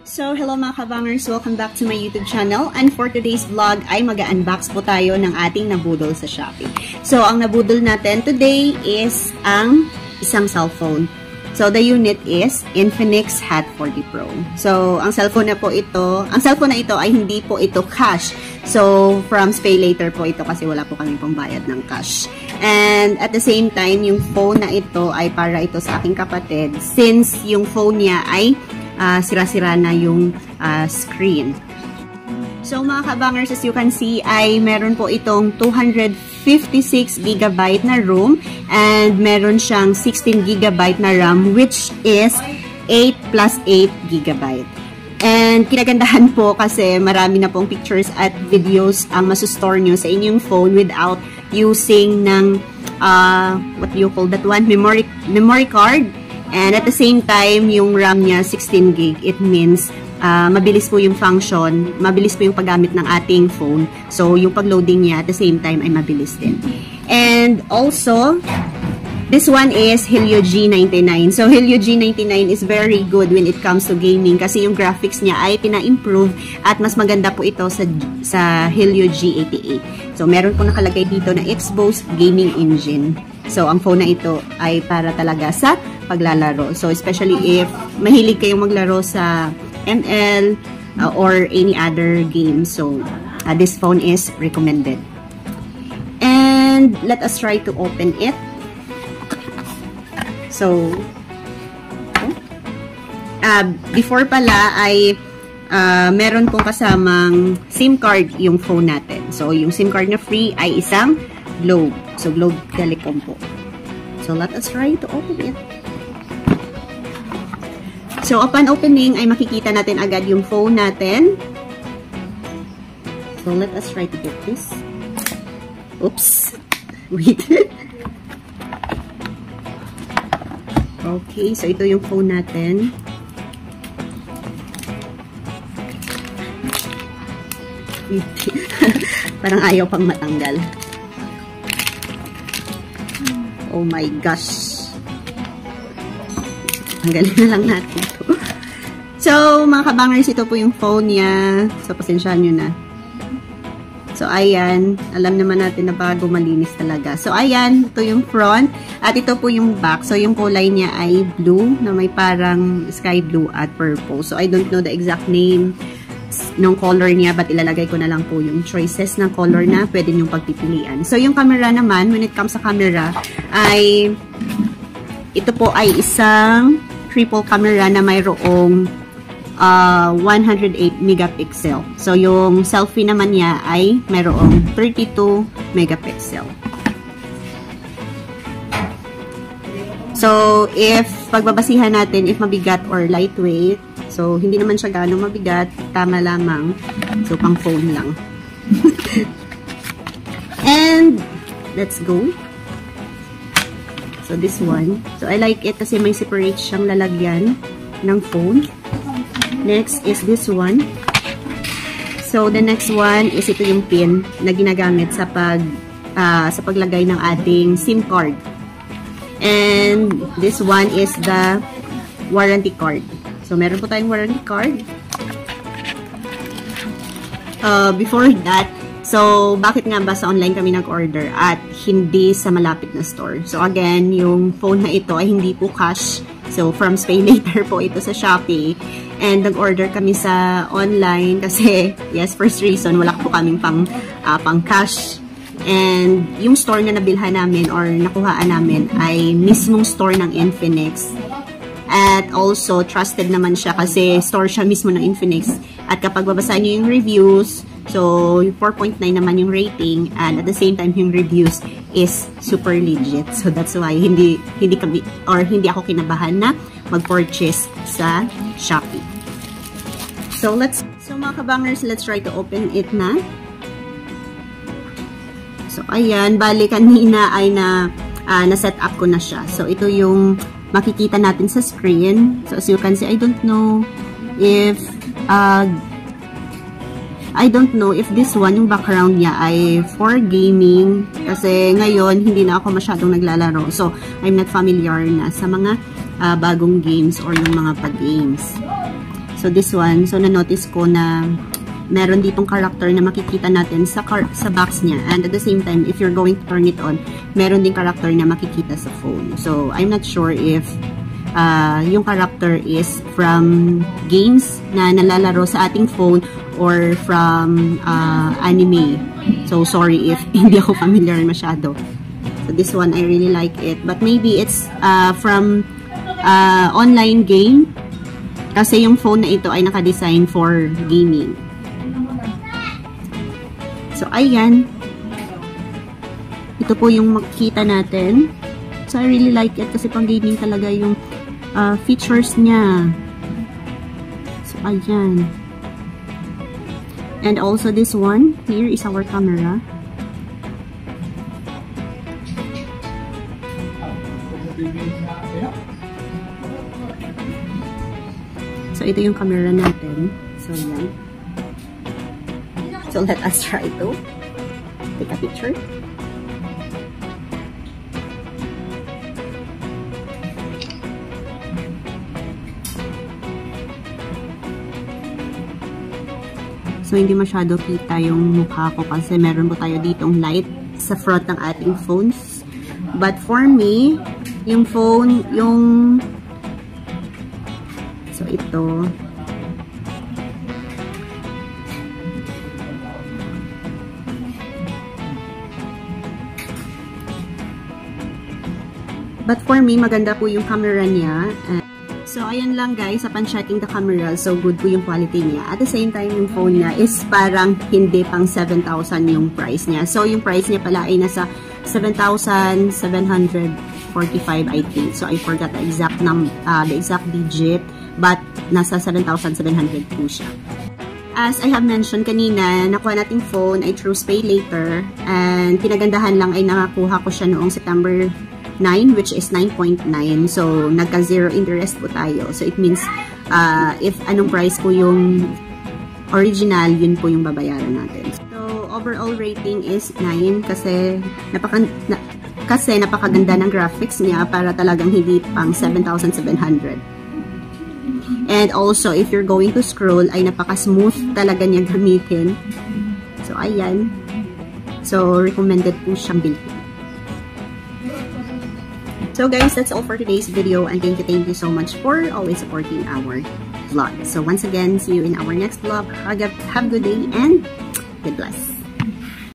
So, hello mga kabangers! Welcome back to my YouTube channel. And for today's vlog ay mag-unbox po tayo ng ating nabudol sa Shopee. So, ang nabudol natin today is ang isang cellphone. So, the unit is Infinix Hot 40 Pro. So, ang cellphone na ito ay hindi po ito cash. So, from Pay Later po ito kasi wala po kami pong bayad ng cash. And at the same time, yung phone na ito ay para ito sa aking kapatid since yung phone niya ay sira-sira na yung screen. So mga kabangers, as you can see, ay meron po itong 256GB na ROM and meron siyang 16GB na RAM which is 8 plus 8GB. And kinagandahan po kasi marami na pong pictures at videos ang masustore nyo sa inyong phone without using ng what do you call that one? Memory card. And at the same time, yung RAM niya 16GB. It means mabilis po yung function, mabilis po yung paggamit ng ating phone. So, yung pag-loading niya at the same time ay mabilis din. And also, this one is Helio G99. So, Helio G99 is very good when it comes to gaming kasi yung graphics niya ay pina-improve at mas maganda po ito sa Helio G88. So, meron po nakalagay dito na Xbox Gaming Engine. So, ang phone na ito ay para talaga sa paglalaro. So, especially if mahilig kayong maglaro sa ML or any other game. So, this phone is recommended. And let us try to open it. So, before pala ay meron pong kasamang SIM card yung phone natin. So, yung SIM card na free ay isang Globe. So, Globe Telecom po. So, let us try to open it. So, upon opening ay makikita natin agad yung phone natin. So, let us try to get this. Oops. Wait. Okay, so ito yung phone natin. Parang ayaw pang matanggal. Oh my gosh. Tanggalin na lang natin ito. So, mga kabangers, ito po yung phone niya. So, pasensyahan nyo na. So, ayan. Alam naman natin na bago malinis talaga. So, ayan. Ito yung front. At ito po yung back. So, yung kulay niya ay blue na may parang sky blue at purple. So, I don't know the exact name ng color niya but ilalagay ko na lang po yung choices ng color na pwede nyong pagpipilian. So, yung camera naman, when it comes sa camera, ay ito po ay isang triple camera na mayroong 108 megapixel. So, yung selfie naman niya ay mayroong 32 megapixel. So, if pagbabasihan natin, if mabigat or lightweight, so, hindi naman siya gano'ng mabigat, tama lamang. So, pang phone lang. And, let's go. So, this one. So, I like it kasi may separate siyang lalagyan ng phone. Next is this one. So, the next one is ito yung pin na ginagamit sa paglagay ng ating SIM card. And, this one is the warranty card. So, meron po tayong warranty card. Before that, so, bakit nga ba sa online kami nag-order at hindi sa malapit na store? So, again, yung phone na ito ay hindi po cash. So, from Pay Later po ito sa Shopee. And nag-order kami sa online kasi, yes, first reason, wala po kaming pang cash. And yung store na nabilhan namin or nakuhaan namin ay mismong store ng Infinix. At also, trusted naman siya kasi store siya mismo ng Infinix. At kapag babasahin nyo yung reviews, so 4.9 naman yung rating and at the same time yung reviews is super legit. So that's why hindi ako kinabahan na mag-purchase sa Shopee. So mga kabangers, let's try to open it na. So ayan, bali kanina ay na-set up ko na siya. So ito yung makikita natin sa screen. So, as you can see, I don't know if this one, yung background niya ay for gaming. Kasi ngayon, hindi na ako masyadong naglalaro. So, I'm not familiar na sa mga bagong games or yung mga pag-games. So this one, so na-notice ko na meron ditong character na makikita natin sa box niya. And at the same time, if you're going to turn it on, meron din character na makikita sa phone. So I'm not sure if yung character is from games na nalalaro sa ating phone or from anime. So sorry if hindi ako familiar masyado. So this one, I really like it. But maybe it's from online game. Kasi yung phone na ito ay naka-design for gaming. So, ayan. Ito po yung makikita natin. So, I really like it kasi pang gaming talaga yung features niya. So, ayan. And also this one, here is our camera. So, ito yung camera natin. So, ayan. So, let us try to take a picture. So, hindi masyado kita yung mukha ko kasi meron po tayo ditong light sa front ng ating phones. But for me, yung phone, so, ito. But for me, maganda po yung camera niya. So, ayan lang guys, upon checking the camera, so good po yung quality niya. At the same time, yung phone niya is parang hindi pang 7,000 yung price niya. So, yung price niya pala ay nasa 7,745 I think. So, I forgot the exact digit, but nasa 7,700 po siya. As I have mentioned kanina, nakuha nating phone ay through Pay Later, and pinagandahan lang ay nakakuha ko siya noong September 9, which is 9.9. So, nagka-zero interest po tayo. So, it means, if anong price po yung original, yun po yung babayaran natin. So, overall rating is 9 kasi napakaganda ng graphics niya para talagang hindi pang 7,700. And also, if you're going to scroll, ay napaka-smooth talaga niya gamitin. So, ayan. So, recommended po siyang bilhin. So guys, that's all for today's video, and thank you so much for always supporting our vlog. So once again, see you in our next vlog. Have a good day and God bless.